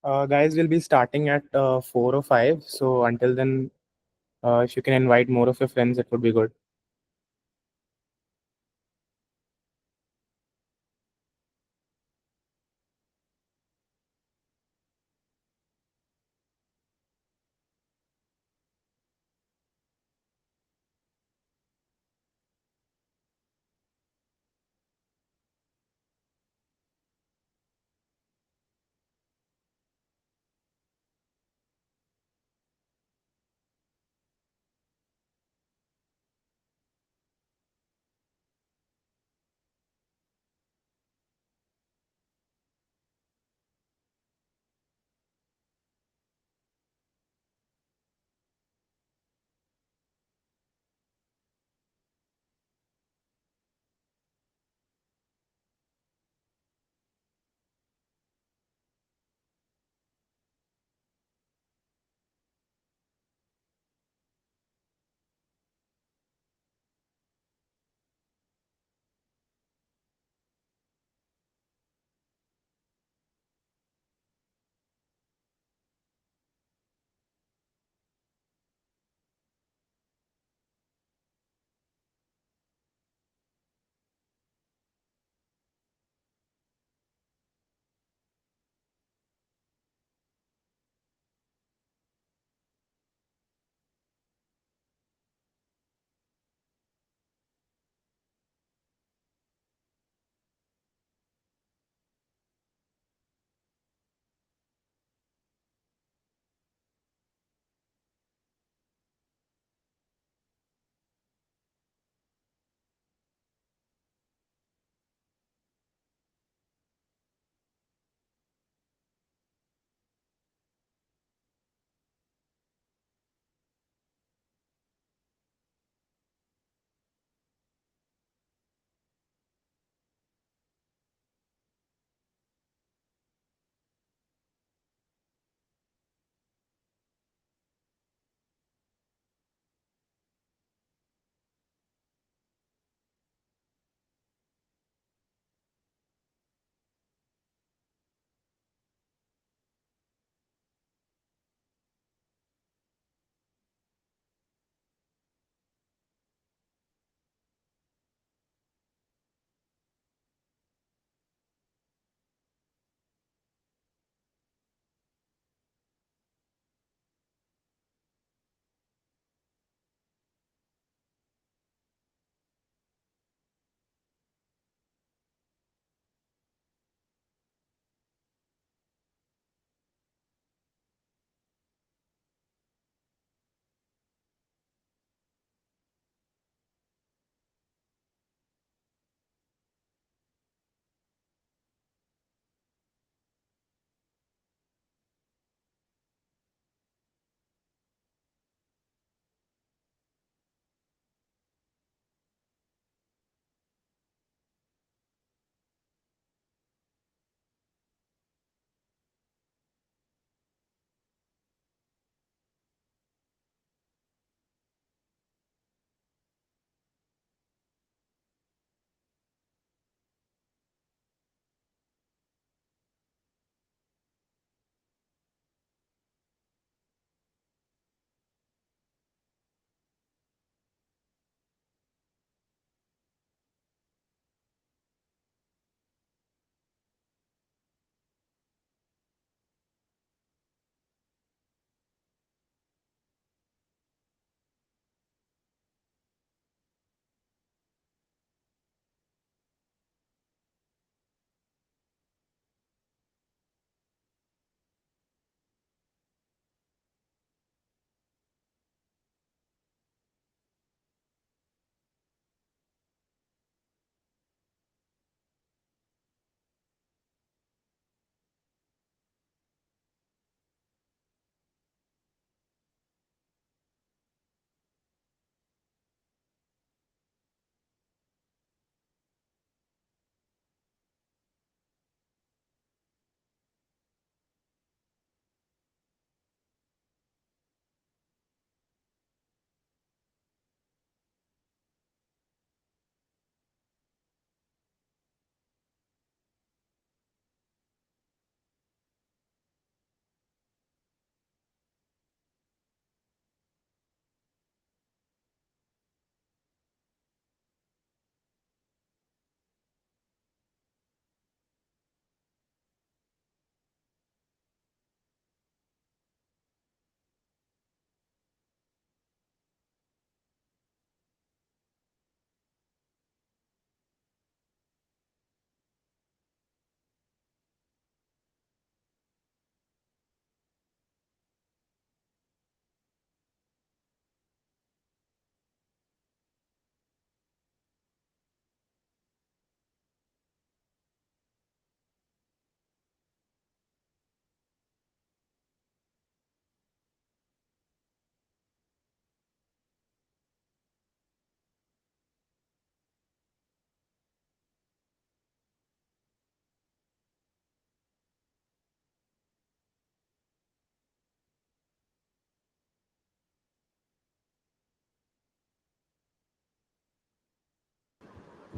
Guys, will be starting at 4 or 5. So until then, if you can invite more of your friends, it would be good.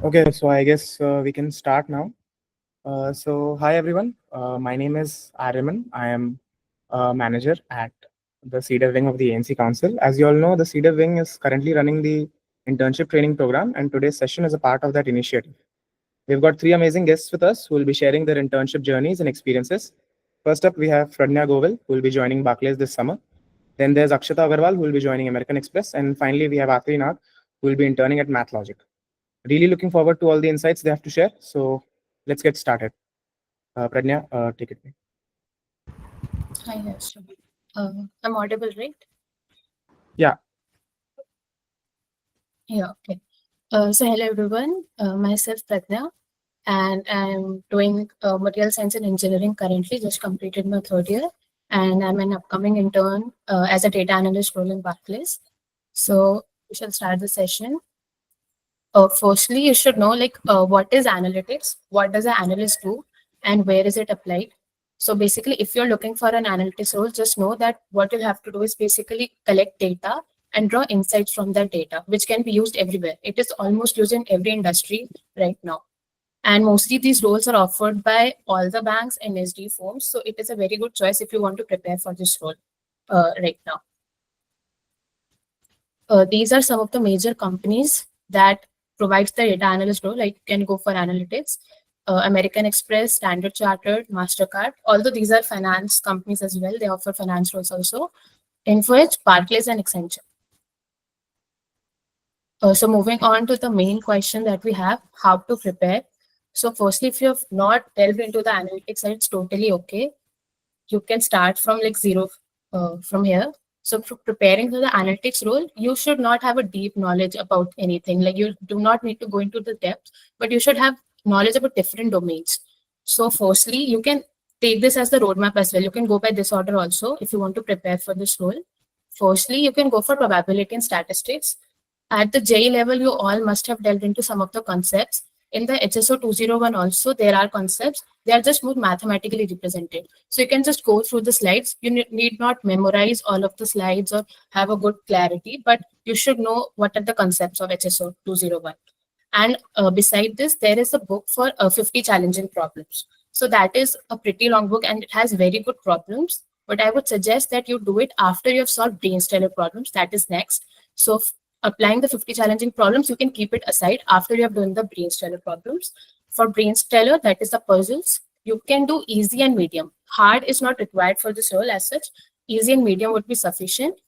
Okay, so I guess we can start now. So, hi everyone. My name is Ariman. I am a manager at the CEDAW wing of the ANC Council. As you all know, the CEDAW wing is currently running the internship training program, and today's session is a part of that initiative. We've got three amazing guests with us who will be sharing their internship journeys and experiences. First up, we have Pradnya Govil, who will be joining Barclays this summer. Then there's Akshata Agarwal, who will be joining American Express. And finally, we have Akhri Nag, who will be interning at MathLogic. Really looking forward to all the insights they have to share. So let's get started. Pradnya, take it away. Hi, yes. I'm audible, right? Yeah. Yeah, okay. So hello everyone, myself Pratna, and I'm doing material science and engineering currently, just completed my third year, and I'm an upcoming intern as a data analyst role in Barclays. So we shall start the session. Firstly, you should know what is analytics, what does an analyst do, and where is it applied. So basically, if you're looking for an analytics role, just know that what you'll have to do is basically collect data and draw insights from that data, which can be used everywhere. It is almost used in every industry right now. And mostly these roles are offered by all the banks and SD firms. So it is a very good choice if you want to prepare for this role right now. These are some of the major companies that provides the data analyst role. Like you can go for analytics, American Express, Standard Chartered, Mastercard. Although these are finance companies as well, they offer finance roles also. Info Edge, Barclays, and Accenture. So moving on to the main question that we have, how to prepare. So firstly, if you have not delved into the analytics side, it's totally okay. You can start from like zero from here. So for preparing for the analytics role, you should not have a deep knowledge about anything. Like you do not need to go into the depth, but you should have knowledge about different domains. So firstly, you can take this as the roadmap as well. You can go by this order also if you want to prepare for this role. Firstly, you can go for probability and statistics. At the JEE level, you all must have delved into some of the concepts. In the HSO 201 also, there are concepts. They are just more mathematically represented. So you can just go through the slides. You need not memorize all of the slides or have a good clarity, but you should know what are the concepts of HSO 201. And beside this, there is a book for 50 challenging problems. So that is a pretty long book and it has very good problems. But I would suggest that you do it after you have solved Brainsteller problems. That is next. So applying the 50 challenging problems, you can keep it aside after you have done the Brainsteller problems. For Brainsteller, that is the puzzles. You can do easy and medium. Hard is not required for this role as such. Easy and medium would be sufficient.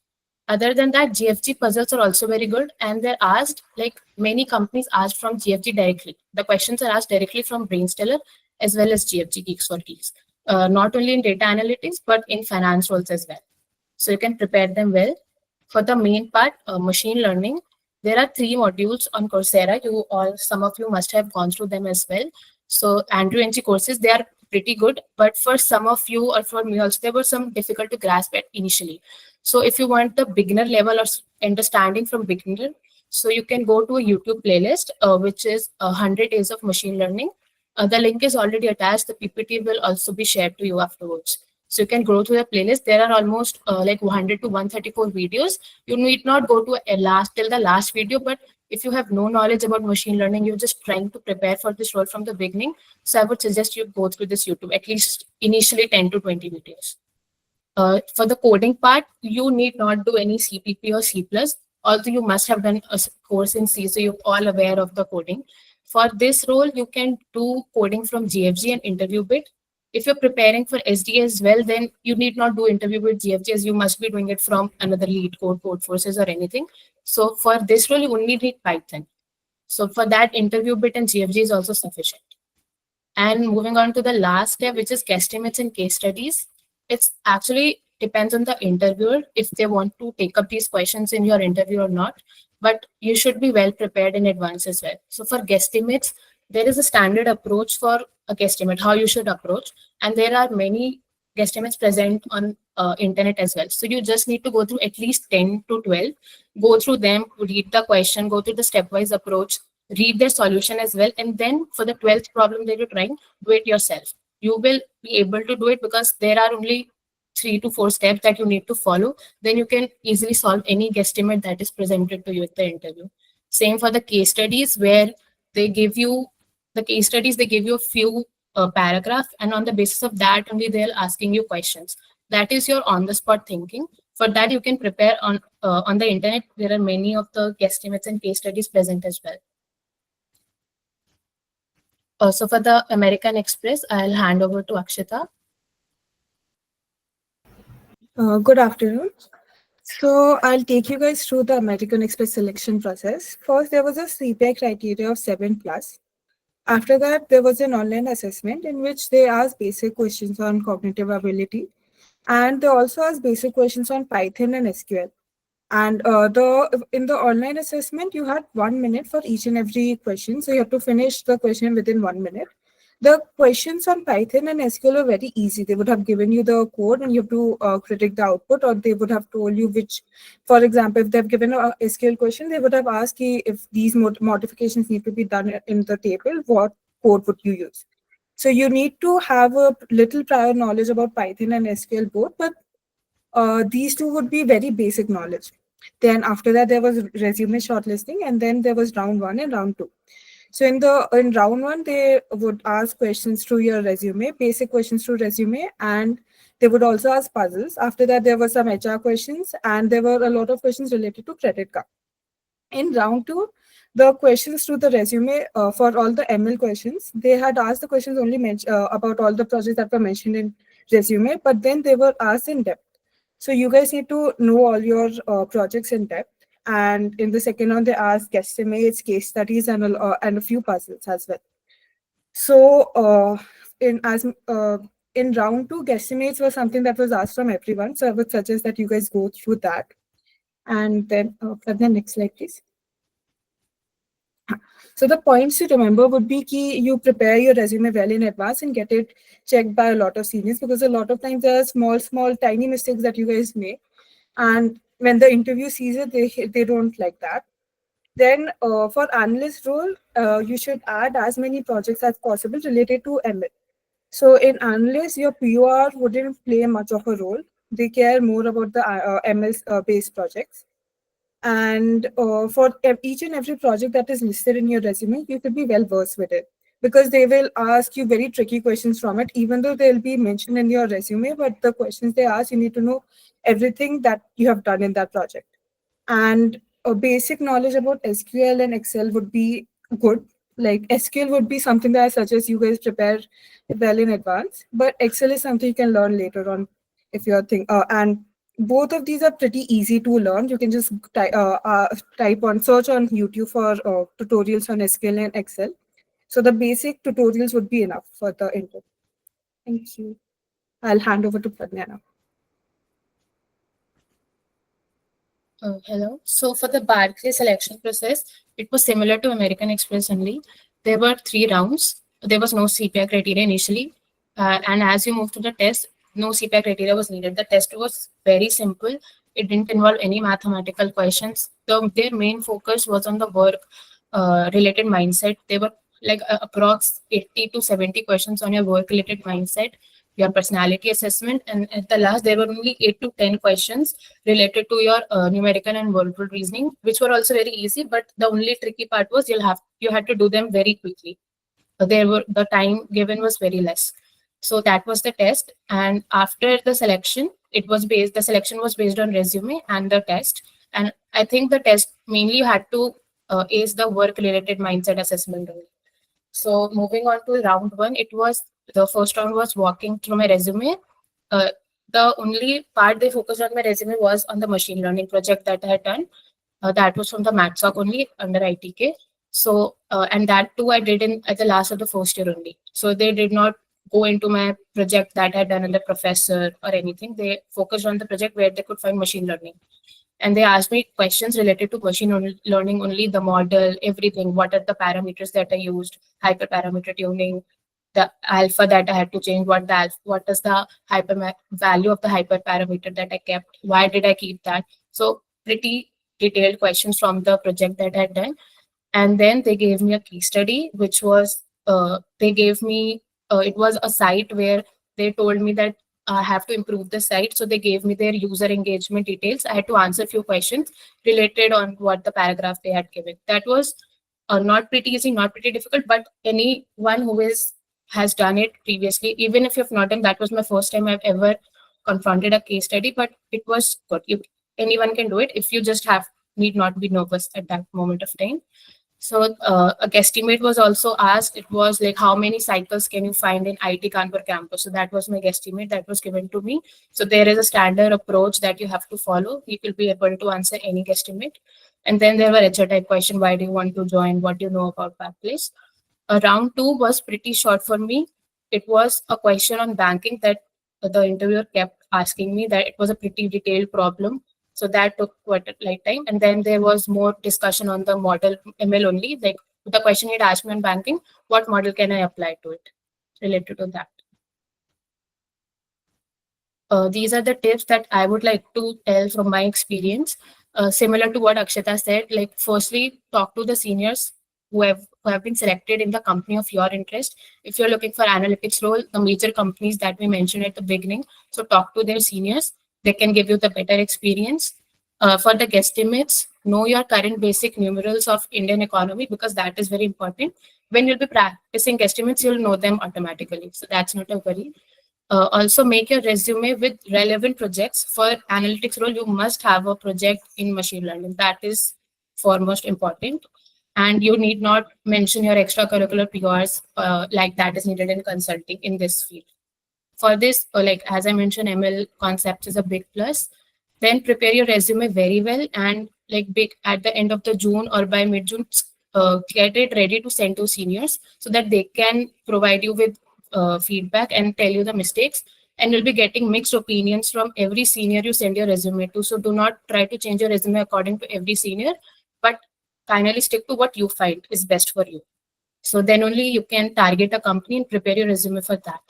Other than that, GFG puzzles are also very good, and they're asked, like many companies asked from GFG directly. The questions are asked directly from Brainsteller as well as GFG Geeks for Geeks. Not only in data analytics, but in finance roles as well. So you can prepare them well. For the main part, machine learning, there are 3 modules on Coursera. Some of you must have gone through them as well. So Andrew NG courses, they are pretty good, but for some of you or for me also, there were some difficult to grasp at initially. So if you want the beginner level or understanding from beginner, so you can go to a YouTube playlist, which is 100 days of machine learning. The link is already attached. The PPT will also be shared to you afterwards. So you can go through the playlist. There are almost like 100 to 134 videos. You need not go to till the last video, but if you have no knowledge about machine learning, you're just trying to prepare for this role from the beginning. So I would suggest you go through this YouTube, at least initially 10 to 20 videos. For the coding part, you need not do any CPP or C++, although you must have done a course in C, so you're all aware of the coding. For this role, you can do coding from GFG and InterviewBit. If you're preparing for SD as well, then you need not do InterviewBit GFG, as you must be doing it from another LeetCode, Codeforces, or anything. So for this role, you only need Python. So for that, InterviewBit and GFG is also sufficient. And moving on to the last step, which is guesstimates and case studies. It's actually depends on the interviewer if they want to take up these questions in your interview or not. But you should be well prepared in advance as well. So for guesstimates, there is a standard approach for a guesstimate, how you should approach. And there are many guesstimates present on internet as well. So you just need to go through at least 10 to 12, go through them, read the question, go through the stepwise approach, read their solution as well. And then for the 12th problem that you're trying, do it yourself. You will be able to do it because there are only 3 to 4 steps that you need to follow. Then you can easily solve any guesstimate that is presented to you at the interview. Same for the case studies, where they give you the case studies, they give you a few paragraph, and on the basis of that only they're asking you questions. That is your on the spot thinking. For that you can prepare on the internet. There are many of the guesstimates and case studies present as well. So for the American Express, I'll hand over to Akshita. Good afternoon. So I'll take you guys through the American Express selection process. First, there was a CPI criteria of 7+. After that, there was an online assessment in which they asked basic questions on cognitive ability, and they also asked basic questions on Python and SQL. And in the online assessment, you had 1 minute for each and every question. So you have to finish the question within 1 minute. The questions on Python and SQL are very easy. They would have given you the code and you have to predict the output, or they would have told you which, for example, if they've given a SQL question, they would have asked you if these modifications need to be done in the table, what code would you use? So you need to have a little prior knowledge about Python and SQL both, but these two would be very basic knowledge. Then after that, there was resume shortlisting, and then there was round 1 and round 2. So in round 1, they would ask questions through your resume, basic questions through resume, and they would also ask puzzles. After that, there were some HR questions, and there were a lot of questions related to credit card. In round 2, the questions through the resume for all the ML questions, they had asked the questions only about all the projects that were mentioned in resume, but then they were asked in depth. So you guys need to know all your projects in depth. And in the second round, they ask guesstimates, case studies, and a few puzzles as well. So in round 2, guesstimates was something that was asked from everyone. So I would suggest that you guys go through that. And then for the next slide, please. So the points to remember would be key. You prepare your resume well in advance and get it checked by a lot of seniors, because a lot of times there are small, tiny mistakes that you guys make. And when the interview sees it, they don't like that. Then for analyst role, you should add as many projects as possible related to ML. So in analyst, your POR wouldn't play much of a role. They care more about the ML based projects. And for each and every project that is listed in your resume, you should be well versed with it, because they will ask you very tricky questions from it, even though they'll be mentioned in your resume. But the questions they ask, you need to know everything that you have done in that project. And a basic knowledge about SQL and Excel would be good. Like SQL would be something that I suggest you guys prepare well in advance, but Excel is something you can learn later on if you're and both of these are pretty easy to learn. You can just type on search on YouTube for tutorials on SQL and Excel. So the basic tutorials would be enough for the intro. Thank you. I'll hand over to Pradnya now. Hello. So for the Barclay selection process, it was similar to American Express only. There were 3 rounds. There was no CPI criteria initially. And as you move to the test, no CPI criteria was needed. The test was very simple. It didn't involve any mathematical questions. Their main focus was on the work related mindset. They were like approx 80 to 70 questions on your work related mindset, your personality assessment, and at the last there were only 8 to 10 questions related to your numerical and verbal reasoning, which were also very easy. But the only tricky part was you had to do them very quickly. The time given was very less. So that was the test. And after the selection, the selection was based on resume and the test. And I think the test mainly you had to ace the work related mindset assessment only. So moving on to round 1, the first round was walking through my resume. The only part they focused on my resume was on the machine learning project that I had done. That was from the MathSoc only under ITK. So, and that too I did at the last of the first year only. So they did not go into my project that I had done under professor or anything. They focused on the project where they could find machine learning. And they asked me questions related to machine learning only, the model, everything. What are the parameters that I used, hyperparameter tuning, the alpha that I had to change, what is the value of the hyperparameter that I kept, why did I keep that? So pretty detailed questions from the project that I had done. And then they gave me a case study, which was, it was a site where they told me that I have to improve the site. So they gave me their user engagement details. I had to answer a few questions related on what the paragraph they had given. That was not pretty easy, not pretty difficult, but anyone who has done it previously, even if you've not done, that was my first time I've ever confronted a case study, but it was good. Anyone can do it if you just need not be nervous at that moment of time. So a guesstimate was also asked. It was like, how many cycles can you find in IT Kanpur campus? So that was my guesstimate that was given to me. So there is a standard approach that you have to follow. You will be able to answer any guesstimate. And then there were HR type question. Why do you want to join? What do you know about Backplace? Round 2 was pretty short for me. It was a question on banking that the interviewer kept asking me, that it was a pretty detailed problem. So that took quite a light time. And then there was more discussion on the model ML only. Like the question he'd asked me on banking, what model can I apply to it related to that? These are the tips that I would like to tell from my experience. Similar to what Akshita said, like firstly, talk to the seniors who have been selected in the company of your interest. If you're looking for analytics role, the major companies that we mentioned at the beginning, so talk to their seniors. They can give you the better experience. For the guesstimates, know your current basic numerals of Indian economy, because that is very important. When you'll be practicing guesstimates, you'll know them automatically. So that's not a worry. Also make your resume with relevant projects. For analytics role, you must have a project in machine learning. That is foremost important. And you need not mention your extracurricular PRs like that is needed in consulting in this field. For this, like as I mentioned, ML concepts is a big plus. Then prepare your resume very well, and like at the end of the June or by mid-June, get it ready to send to seniors so that they can provide you with feedback and tell you the mistakes. And you'll be getting mixed opinions from every senior you send your resume to. So do not try to change your resume according to every senior, but finally stick to what you find is best for you. So then only you can target a company and prepare your resume for that.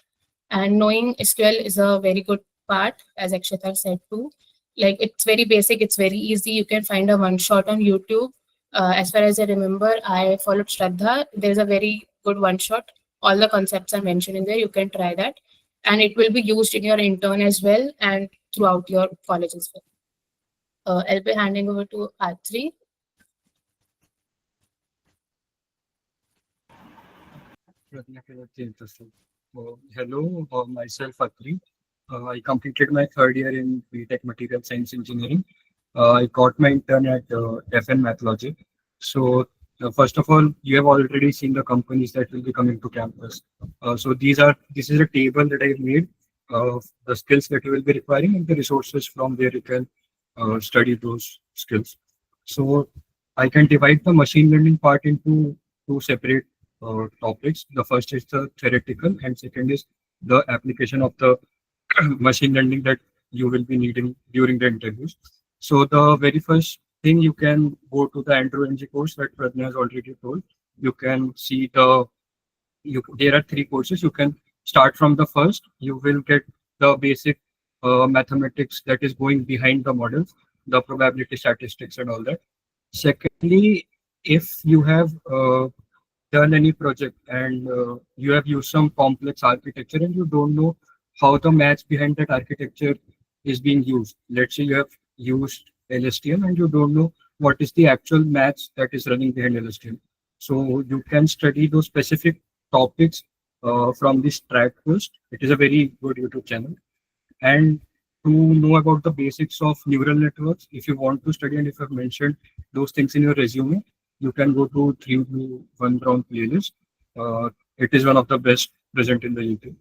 And knowing SQL is a very good part, as Akshita said too. Like it's very basic, it's very easy. You can find a one shot on YouTube. As far as I remember, I followed Shraddha. There's a very good one shot. All the concepts are mentioned in there. You can try that. And it will be used in your intern as well and throughout your college as well. I'll be handing over to Atri. Hello, myself Atri. I completed my third year in BTech Material Science Engineering. I got my intern at FN Mathlogic. So first of all, you have already seen the companies that will be coming to campus. So this is a table that I've made of the skills that you will be requiring and the resources from where you can study those skills. So I can divide the machine learning part into two separate topics. The first is the theoretical and second is the application of the machine learning that you will be needing during the interviews. So the very first thing, you can go to the Andrew NG course that Pradnya has already told. You can see there are 3 courses. You can start from the first. You will get the basic mathematics that is going behind the models, the probability statistics and all that. Secondly, if you have done any project and you have used some complex architecture and you don't know how the maths behind that architecture is being used. Let's say you have used LSTM and you don't know what is the actual maths that is running behind LSTM. So you can study those specific topics from this track first. It is a very good YouTube channel. And to know about the basics of neural networks, if you want to study and if I've mentioned those things in your resume, you can go to 3 Blue 1 Brown playlist. It is one of the best present in the YouTube.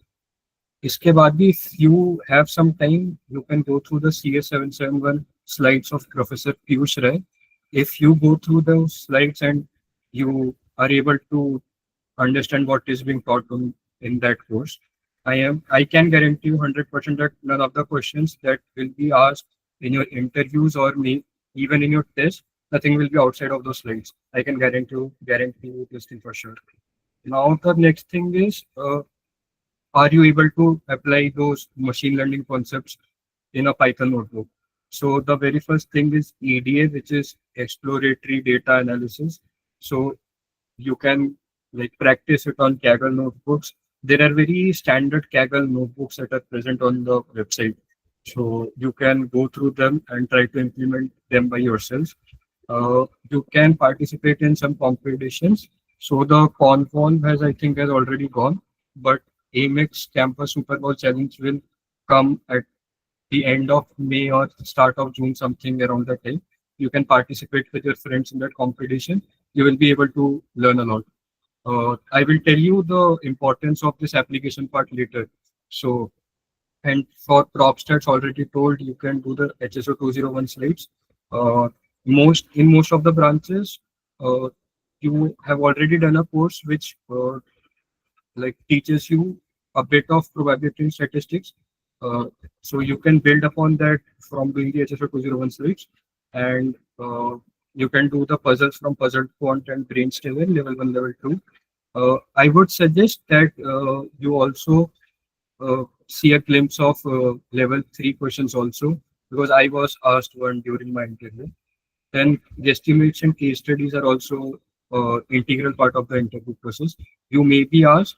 Iske baad bhi, if you have some time, you can go through the CS771 slides of Professor Piyush Rai. If you go through those slides and you are able to understand what is being taught in that course, I can guarantee you 100% that none of the questions that will be asked in your interviews or even in your test, nothing will be outside of those slides. I can guarantee you this thing for sure. Now the next thing is, are you able to apply those machine learning concepts in a Python notebook? So the very first thing is EDA, which is exploratory data analysis. So you can practice it on Kaggle notebooks. There are very standard Kaggle notebooks that are present on the website. So you can go through them and try to implement them by yourself. You can participate in some competitions. So the Convolve has already gone, but Amex Campus Super Bowl Challenge will come at the end of May or start of June, something around that time. You can participate with your friends in that competition. You will be able to learn a lot. I will tell you the importance of this application part later. So, and for PropStats already told, you can do the HSO 201 slides. Uh, most of the branches, uh, you have already done a course which like teaches you a bit of probability and statistics. Uh, so you can build upon that from doing the HSO 201 slides, and you can do the puzzles from Puzzle Quant and Brainstorm level 1, level 2. I would suggest that you also see a glimpse of level 3 questions also, because I was asked one during my interview. Then guesstimates and case studies are also integral part of the interview process. You may be asked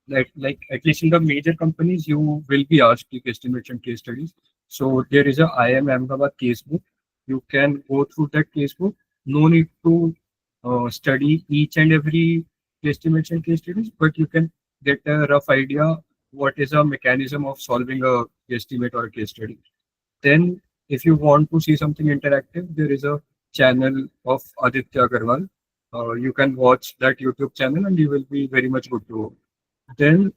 that, like at least in the major companies, you will be asked the guesstimates and case studies. So there is a IIM Ahmedabad casebook. You can go through that casebook. No need to study each and every guesstimates and case studies, but you can get a rough idea what is a mechanism of solving a guesstimate or a case study. Then, if you want to see something interactive, there is a channel of Aditya Agarwal. You can watch that YouTube channel and you will be very much good to go. Then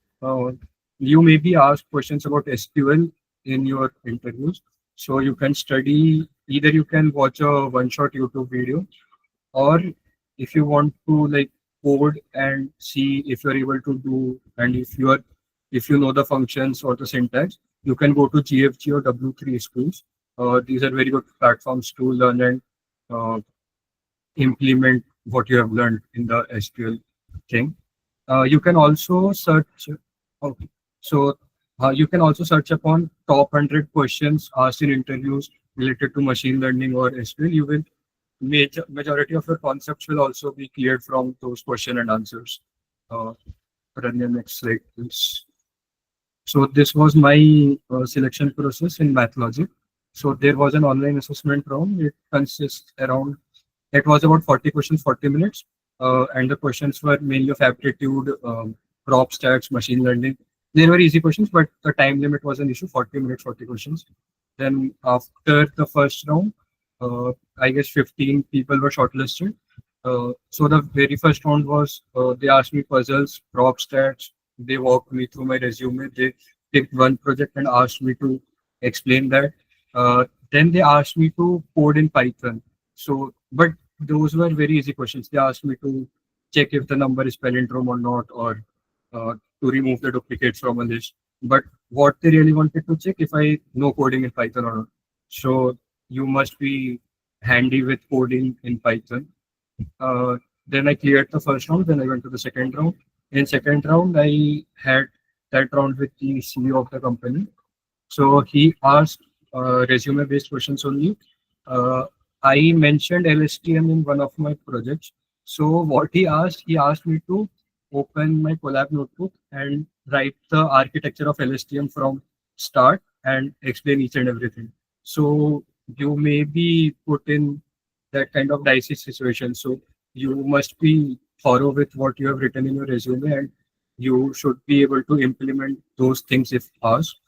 you may be asked questions about SQL in your interviews. So you can study, either you can watch a one-shot YouTube video, or if you want to like code and see if you're able to do, and if you know the functions or the syntax, you can go to GFG or W3 schools. These are very good platforms to learn and implement what you have learned in the SQL thing. You can also search. Okay. So you can also search upon top 100 questions asked in interviews related to machine learning or SQL. You will majority of your concepts will also be cleared from those question and answers. Run the next slide, please. So this was my selection process in MathLogic. So there was an online assessment round. It was about 40 questions, 40 minutes. And the questions were mainly of aptitude, prop stats, machine learning. They were easy questions, but the time limit was an issue, 40 minutes, 40 questions. Then after the first round, I guess 15 people were shortlisted. So the very first round was, they asked me puzzles, prop stats. They walked me through my resume. They picked one project and asked me to explain that. Then they asked me to code in Python. So, but those were very easy questions. They asked me to check if the number is palindrome or not, or to remove the duplicates from a list. But what they really wanted to check if I know coding in Python or not. So you must be handy with coding in Python. Then I cleared the first round. Then I went to the second round. In second round, I had that round with the CEO of the company. So he asked resume-based questions only. I mentioned LSTM in one of my projects. So what he asked me to open my Colab notebook and write the architecture of LSTM from start and explain each and everything. So you may be put in that kind of dicey situation. So you must be thorough with what you have written in your resume, and you should be able to implement those things if asked.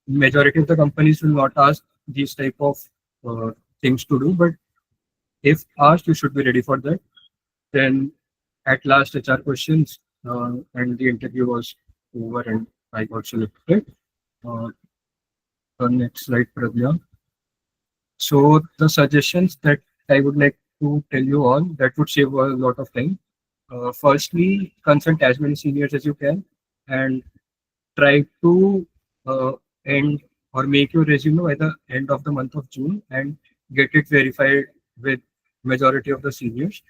Majority of the companies will not ask these type of things to do, but if asked, you should be ready for that. Then at last, HR questions, and the interview was over and I got selected. Next slide, Pragya. So the suggestions that I would like to tell you all that would save a lot of time. Firstly, consult as many seniors as you can and try to end or make your resume by the end of the month of June and get it verified with majority of the seniors.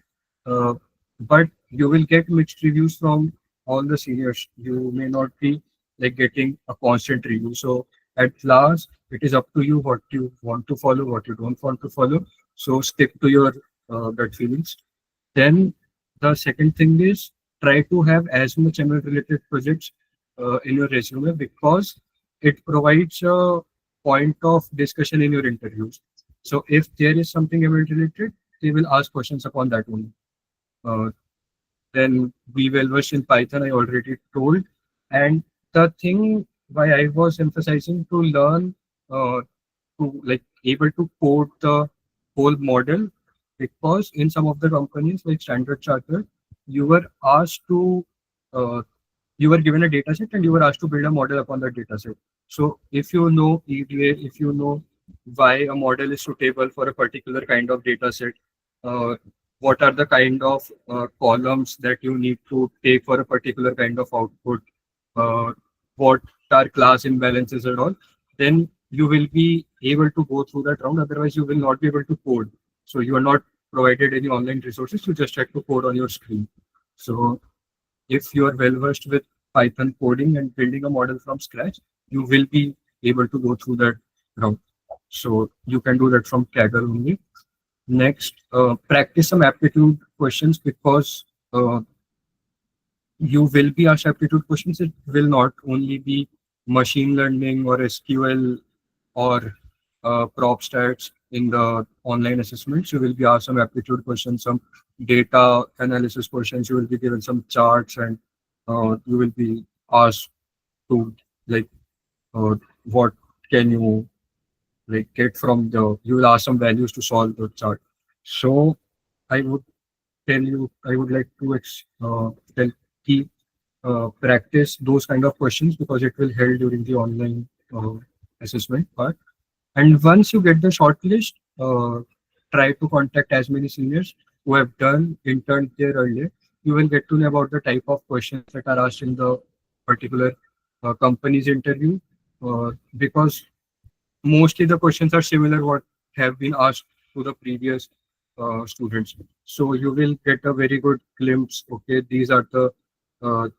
But you will get mixed reviews from all the seniors. You may not be like getting a constant review. So at last, it is up to you what you want to follow, what you don't want to follow. So stick to your gut feelings. Then the second thing is try to have as much ML related projects in your resume, because it provides a point of discussion in your interviews. So if there is something ML related, they will ask questions upon that only. Then we well versed in Python, I already told. And the thing why I was emphasizing to learn to like able to code the whole model, because in some of the companies like Standard Chartered, you were asked to you were given a data set and you were asked to build a model upon that data set. So if you know EDA, if you know why a model is suitable for a particular kind of data set, uh, what are the kind of columns that you need to take for a particular kind of output, uh, what are class imbalances and all, then you will be able to go through that round. Otherwise, you will not be able to code. So you are not provided any online resources. You just have to code on your screen. So if you are well versed with Python coding and building a model from scratch, you will be able to go through that route. So you can do that from Kaggle only. Next, practice some aptitude questions, because you will be asked aptitude questions. It will not only be machine learning or SQL or prop stats in the online assessments. You will be asked some aptitude questions, some data analysis questions. You will be given some charts, and you will be asked to like what can you like get from the. You will ask some values to solve the chart. So I would tell you, I would like to tell keep practice those kind of questions, because it will help during the online assessment part. And once you get the shortlist, try to contact as many seniors who have done interned there earlier. You will get to know about the type of questions that are asked in the particular company's interview, because mostly the questions are similar what have been asked to the previous students. So you will get a very good glimpse. Okay, these are the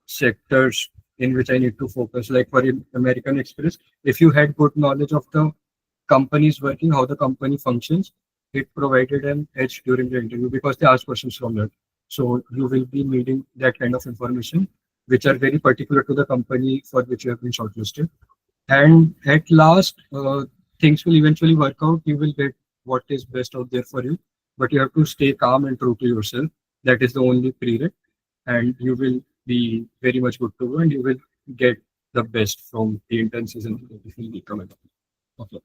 sectors in which I need to focus. Like for American Express, if you had good knowledge of the company's working, how the company functions, it provided an edge during the interview, because they ask questions from that. So you will be needing that kind of information, which are very particular to the company for which you have been shortlisted. And at last, things will eventually work out. You will get what is best out there for you, but you have to stay calm and true to yourself. That is the only prereq, and you will be very much good to go, and you will get the best from the intern season if you will come at all. Okay.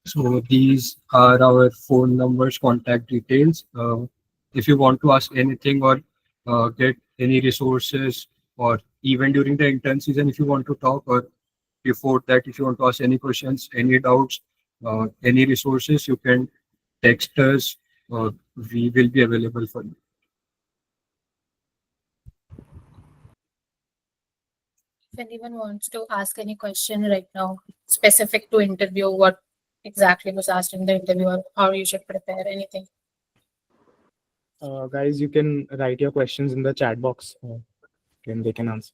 So these are our phone numbers, contact details. If you want to ask anything or get any resources, or even during the intern season, if you want to talk, or before that, if you want to ask any questions, any doubts, any resources, you can text us. We will be available for you. If anyone wants to ask any question right now, specific to interview, what exactly was asked in the interview, or how you should prepare, anything. Guys, you can write your questions in the chat box, and they can answer.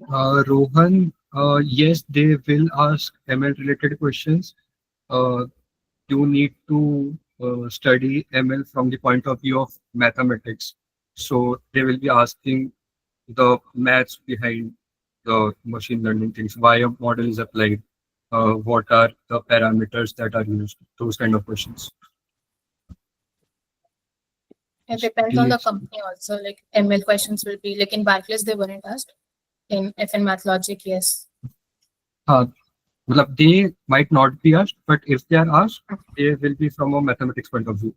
Rohan, yes, they will ask ML related questions. You need to study ML from the point of view of mathematics. So they will be asking the maths behind the machine learning things, why a model is applied, what are the parameters that are used, those kind of questions. It depends on the Yes. company also. Like ML questions will be like in Barclays, they weren't asked. In FN MathLogic, yes. They might not be asked, but if they are asked, they will be from a mathematics point of view.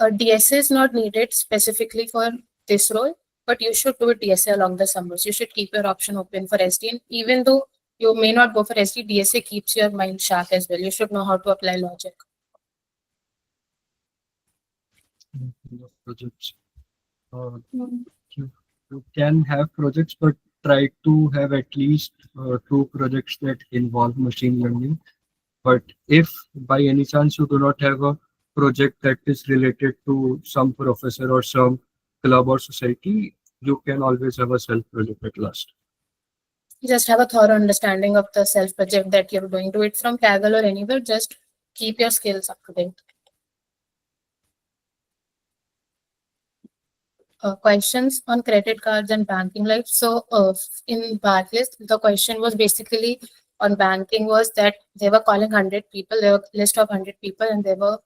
DSA is not needed specifically for this role, but you should do a DSA along the summers. You should keep your option open for SD. And even though you may not go for SD, DSA keeps your mind sharp as well. You should know how to apply logic. Projects. You can have projects, but try to have at least 2 projects that involve machine learning. But if by any chance you do not have a project that is related to some professor or some club or society, you can always have a self project at last. Just have a thorough understanding of the self project that you're going to it from Kaggle or anywhere. Just keep your skills up to date. Questions on credit cards and banking life. So in Barclays, the question was basically on banking was that they were calling 100 people, there were a list of 100 people, and they were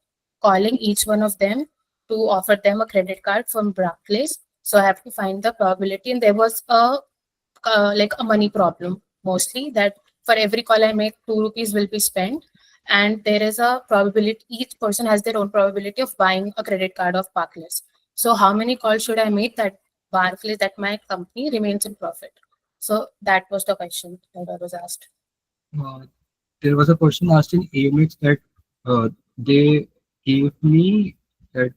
calling each one of them to offer them a credit card from Barclays. So I have to find the probability, and there was a like a money problem mostly, that for every call I make, 2 rupees will be spent, and there is a probability, each person has their own probability of buying a credit card of Barclays. So how many calls should I make that Barclays, that my company remains in profit? So that was the question that I was asked. There was a person asked in AMX that they gave me that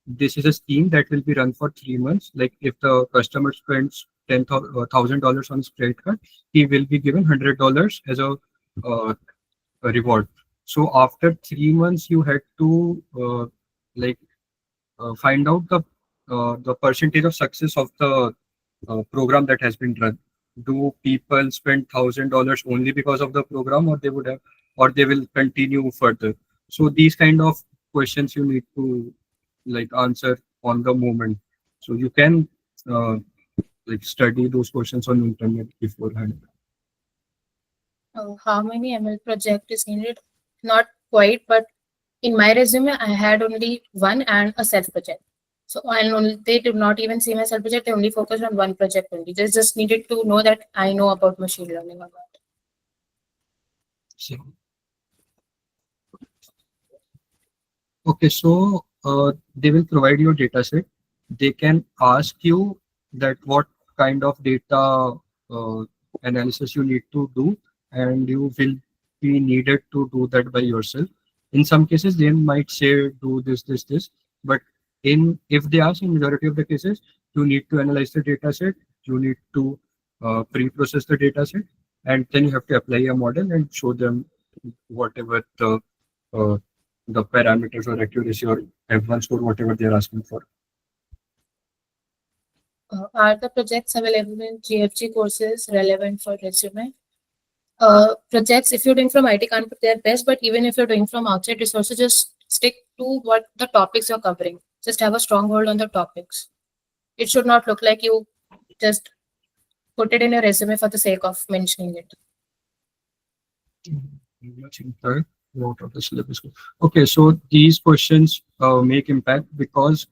this is a scheme that will be run for 3 months. Like if the customer spends $10,000 on his credit card, he will be given $100 as a reward. So after 3 months, you had to find out the percentage of success of the program that has been run. Do people spend $1,000 only because of the program, or they would have, or they will continue further? So these kind of questions you need to answer on the moment. So you can study those questions on internet beforehand. How many ML project is needed? Not quite, but in my resume, I had only one and a self project. So they did not even see my self project. They only focused on one project only. They just needed to know that I know about machine learning or not. Okay, so they will provide you a data set. They can ask you that what kind of data analysis you need to do, and you will be needed to do that by yourself. In some cases, they might say do this, but if they ask, in majority of the cases, you need to analyze the data set, you need to pre-process the data set, and then you have to apply a model and show them whatever the parameters or accuracy or F1 score, whatever they're asking for. Are the projects available in GFG courses relevant for resume? Projects, if you're doing from IT Kanpur, they're best, but even if you're doing from outside resources, just stick to what the topics you're covering. Just have a strong hold on the topics. It should not look like you just put it in your resume for the sake of mentioning it. Okay, so these questions make impact because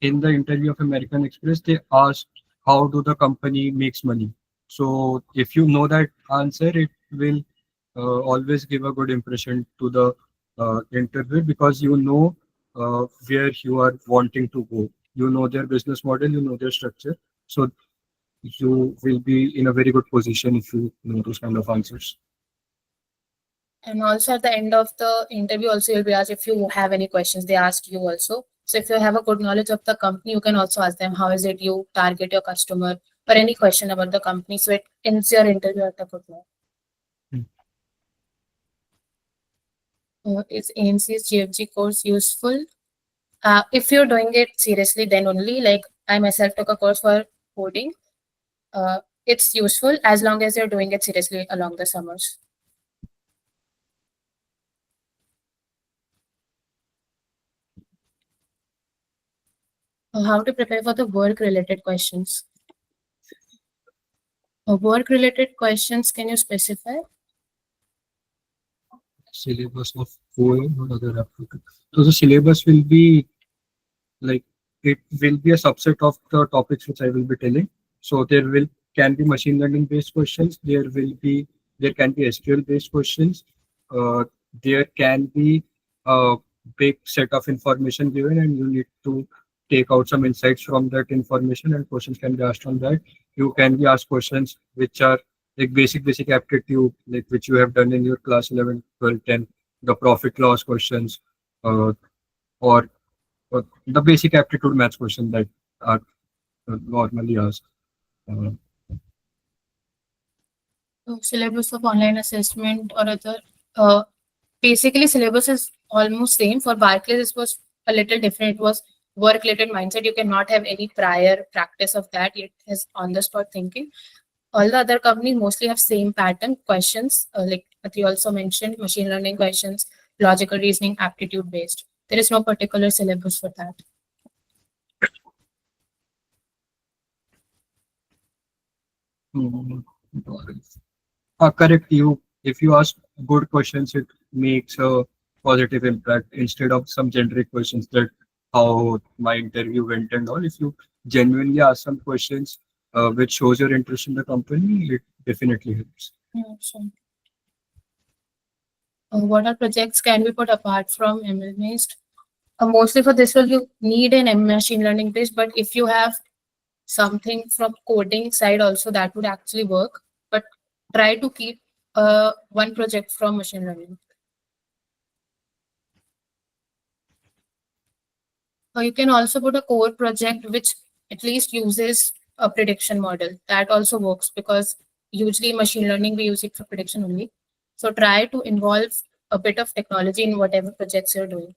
in the interview of American Express, they asked how do the company makes money. So if you know that answer, it will always give a good impression to the interviewer, because you know where you are wanting to go. You know their business model, you know their structure. So you will be in a very good position if you know those kind of answers. And also at the end of the interview, also you'll be asked if you have any questions. They ask you also. So if you have a good knowledge of the company, you can also ask them how is it you target your customer, or any question about the company. So it ends your interview at a good note. Is AMC's GFG course useful? If you're doing it seriously, then only. Like I myself took a course for coding. It's useful as long as you're doing it seriously along the summers. How to prepare for the work-related questions? Work-related questions, can you specify? Syllabus of OM or other applicant. So the syllabus will be it will be a subset of the topics which I will be telling. So there can be machine learning based questions. There can be SQL based questions. There can be a big set of information given, and you need to take out some insights from that information, and questions can be asked on that. You can be asked questions which are like basic aptitude, like which you have done in your class 11, 12, 10, the profit loss questions, or the basic aptitude maths questions that are normally asked. Syllabus of online assessment or other. Basically, syllabus is almost same. For Barclays, it was a little different. It was work-related mindset. You cannot have any prior practice of that. It is on-the-spot thinking. All the other companies mostly have same pattern questions, like Atri also mentioned, machine learning questions, logical reasoning, aptitude based. There is no particular syllabus for that. Mm, correct. If you ask good questions, it makes a positive impact instead of some generic questions that how my interview went and all. If you genuinely ask some questions which shows your interest in the company, it definitely helps. Yeah, sure. What are projects can be put apart from ML based? Mostly for this role, you need an machine learning based, but if you have something from coding side also, that would actually work. But try to keep one project from machine learning. Or you can also put a core project which at least uses a prediction model. That also works because usually in machine learning we use it for prediction only. So try to involve a bit of technology in whatever projects you're doing.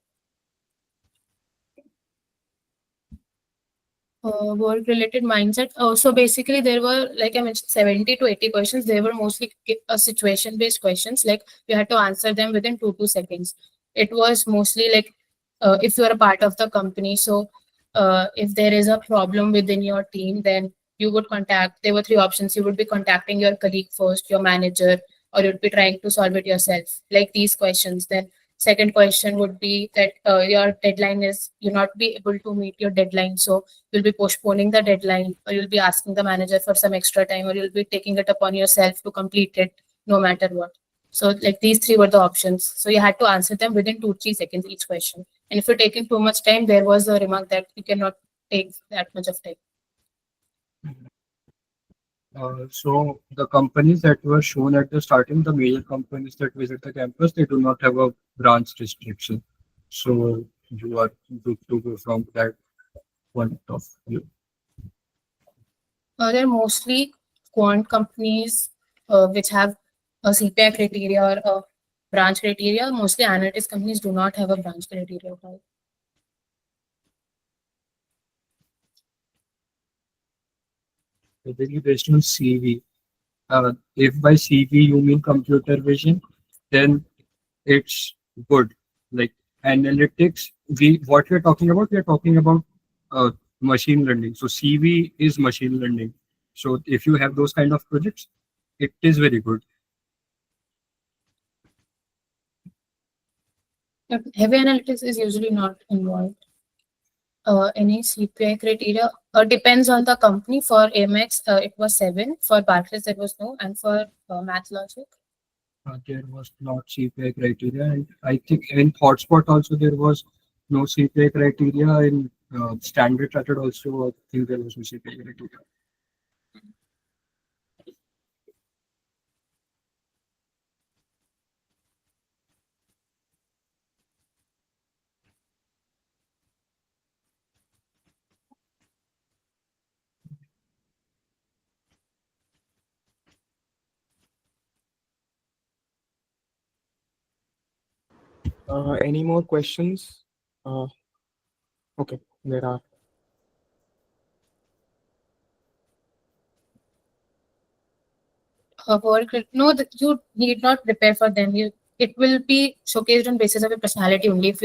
Work related mindset. So basically, there were, like I mentioned, 70 to 80 questions. They were mostly situation based questions. Like you had to answer them within 2 seconds. It was mostly like if you are a part of the company. So if there is a problem within your team, then you would contact. There were three options. You would be contacting your colleague first, your manager, or you'd be trying to solve it yourself. Like these questions. Then second question would be that your deadline is you not be able to meet your deadline. So you'll be postponing the deadline, or you'll be asking the manager for some extra time, or you'll be taking it upon yourself to complete it no matter what. So like these three were the options. So you had to answer them within 2-3 seconds each question. And if you're taking too much time, there was a remark that you cannot take that much of time. So the companies that were shown at the starting, the major companies that visit the campus, they do not have a branch restriction. So you are good to go from that point of view. They're mostly quant companies which have a CPI criteria or a branch criteria. Mostly analytics companies do not have a branch criteria. Right? Basically based on CV. If by CV you mean computer vision, then it's good. Like analytics, we're talking about, we're talking about machine learning. So CV is machine learning. So if you have those kind of projects, it is very good. But heavy analytics is usually not involved. Any CPI criteria depends on the company. For Amex, it was 7. For Barclays, there was no, and for MathLogic, There was not CPI criteria, and I think in Hotspot also there was no CPI criteria. In Standard Chartered also, I think there was no CPI criteria. Any more questions? Okay, there are. no, you need not prepare for them. It will be showcased on basis of your personality only. If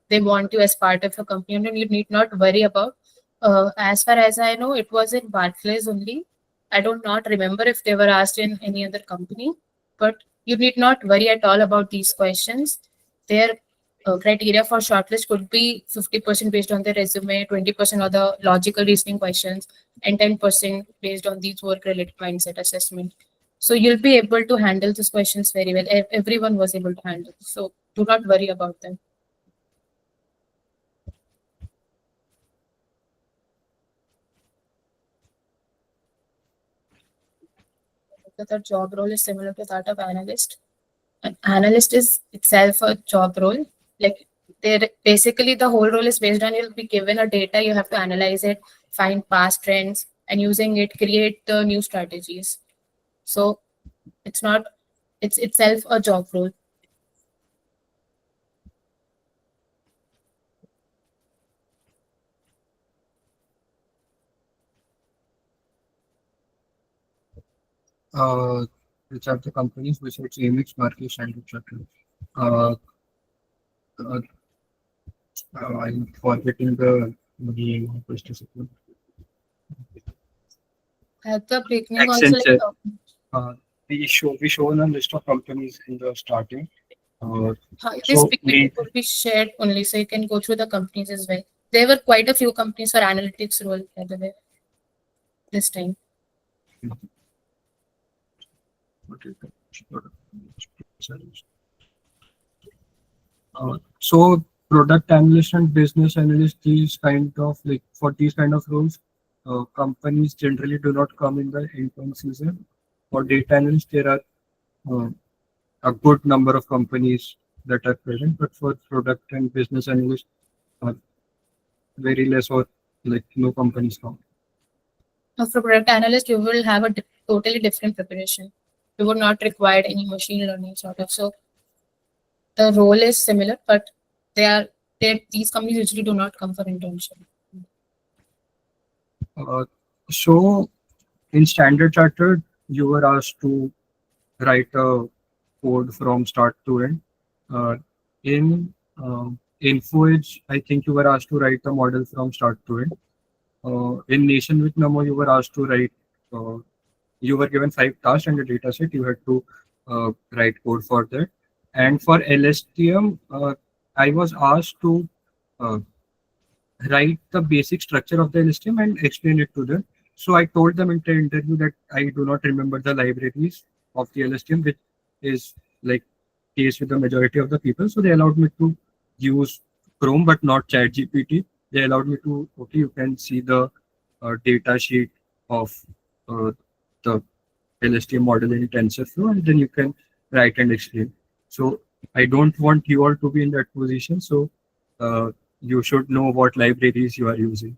they want you as part of a company, and you need not worry about. As far as I know, it was in Barclays only. I don't not remember if they were asked in any other company, but you need not worry at all about these questions. Their criteria for shortlist could be 50% based on their resume, 20% on the logical reasoning questions, and 10% based on these work-related mindset assessment. So you'll be able to handle these questions very well. Everyone was able to handle. So do not worry about them. The job role is similar to that of analyst. An analyst is itself a job role. Like basically the whole role is based on you'll be given a data, you have to analyze it, find past trends, and using it create the new strategies. So it's not it's itself a job role. Which are the companies besides AMX, Marcus, and etc. Uh, uh, I'm forgetting the name. Just a second. At the beginning also, Accenture. We shown a list of companies in the starting. this So PPT will be shared only, so you can go through the companies as well. There were quite a few companies for analytics role, by the way, this time. So product analyst and business analyst, these kind of like for these kind of roles, companies generally do not come in the intern season. For data analyst, there are uh, a good number of companies that are present, but for product and business analyst, uh, very less or like no companies come. For product analyst, you will have a totally different preparation. You would not require any machine learning sort of. So the role is similar, but these companies usually do not come for internship. So in Standard Chartered, you were asked to write a code from start to end. In InfoEdge, I think you were asked to write a model from start to end. In Nation with Namo, you were asked to write. You were given 5 tasks and a data set. You had to write code for that. And for LSTM, I was asked to uh, write the basic structure of the LSTM and explain it to them. So I told them in the interview that I do not remember the libraries of the LSTM, which is like case with the majority of the people. So they allowed me to use Chrome, but not ChatGPT. They allowed me to, okay, you can see the data sheet of the LSTM model in TensorFlow, and then you can write and explain. So I don't want you all to be in that position. So you should know what libraries you are using.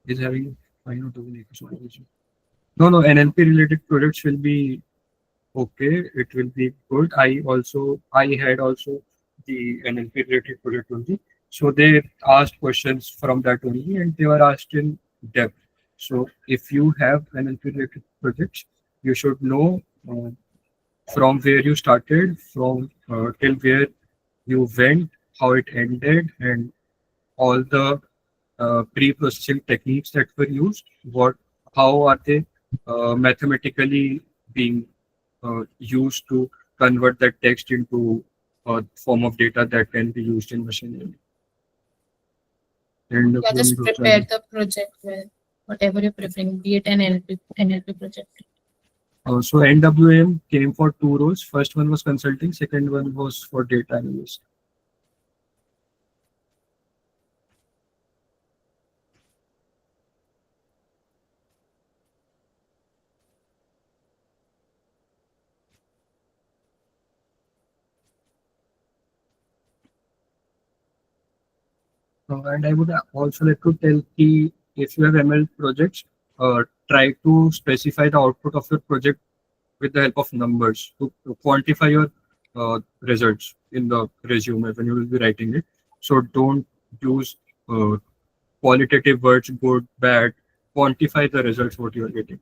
Is having fine to no NLP related projects will be okay. It will be good. I had also the NLP related project only. So they asked questions from that only, and they were asked in depth. So if you have NLP related projects, you should know from where you started, from till where you went, how it ended, and all the pre-processing techniques that were used. How are they mathematically being used to convert that text into a form of data that can be used in machine learning. And Yeah, just prepare the project well, whatever you're preferring, be it an NLP project. So NWM came for 2 roles. First one was consulting, second one was for data analyst. And I would also like to tell the if you have ML projects, try to specify the output of your project with the help of numbers to quantify your results in the resume when you will be writing it. So don't use qualitative words, good, bad. Quantify the results what you are getting.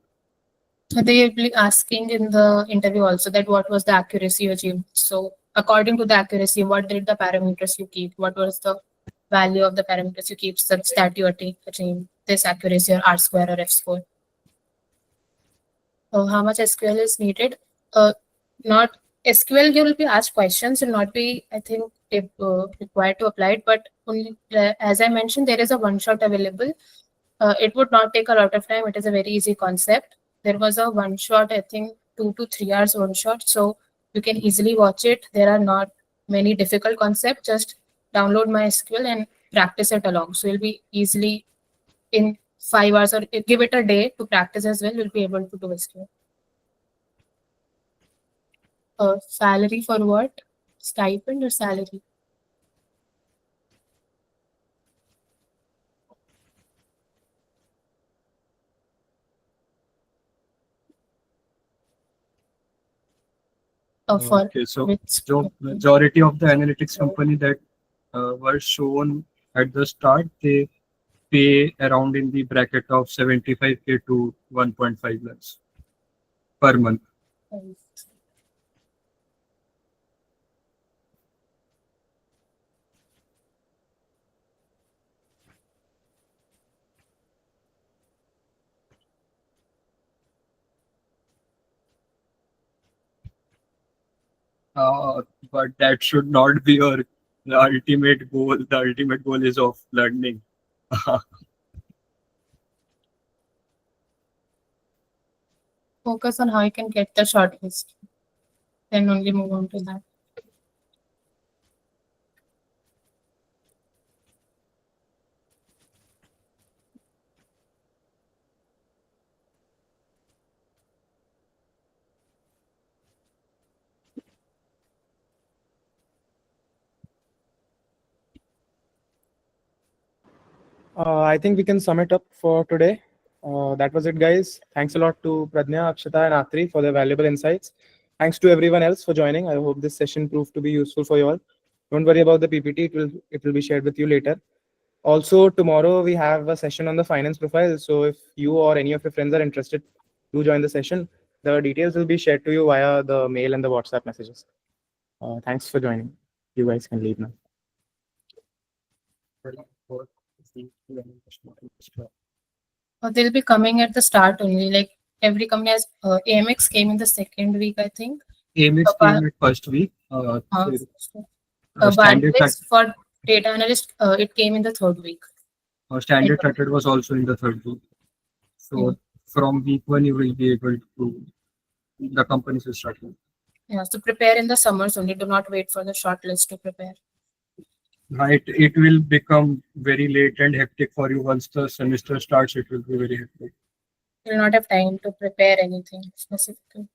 They will be asking in the interview also that what was the accuracy you achieved. So according to the accuracy, what did the parameters you keep? What was the value of the parameters you keep such that you achieve this accuracy or R square or F score? How much SQL is needed? Not SQL, you will be asked questions and not be, I think, required to apply it. But only, as I mentioned, there is a one shot available. It would not take a lot of time. It is a very easy concept. There was a one shot, I think 2 to 3 hours one shot. So you can easily watch it. There are not many difficult concepts. Just download MySQL and practice it along. So you'll be easily in 5 hours or give it a day to practice as well. You'll be able to do SQL. Salary for what? Stipend or salary? For Okay, so which majority of the analytics company that were shown at the start, they pay around in the bracket of 75K to 1.5 lakhs per month. But that should not be your the ultimate goal. The ultimate goal is of learning. Focus on how you can get the shortlist. Then only move on to that. I think we can sum it up for today. That was it, guys. Thanks a lot to Pradnya, Akshata, and Atri for their valuable insights. Thanks to everyone else for joining. I hope this session proved to be useful for you all. Don't worry about the PPT; it will be shared with you later. Also, tomorrow we have a session on the finance profile. So if you or any of your friends are interested, do join the session. The details will be shared to you via the mail and the WhatsApp messages. Thanks for joining. You guys can leave now. They'll be coming at the start only. Like every company has AMX came in the second week, I think. AMX came at first week. Standard Barclays for data analyst, it came in the third week. Standard Chartered was also in the third week. So from week 1, you will be able to, the companies will start. Yeah, so prepare in the summers only. Do not wait for the shortlist to prepare. Right, it will become very late and hectic for you once the semester starts. It will be very hectic. You will not have time to prepare anything specifically.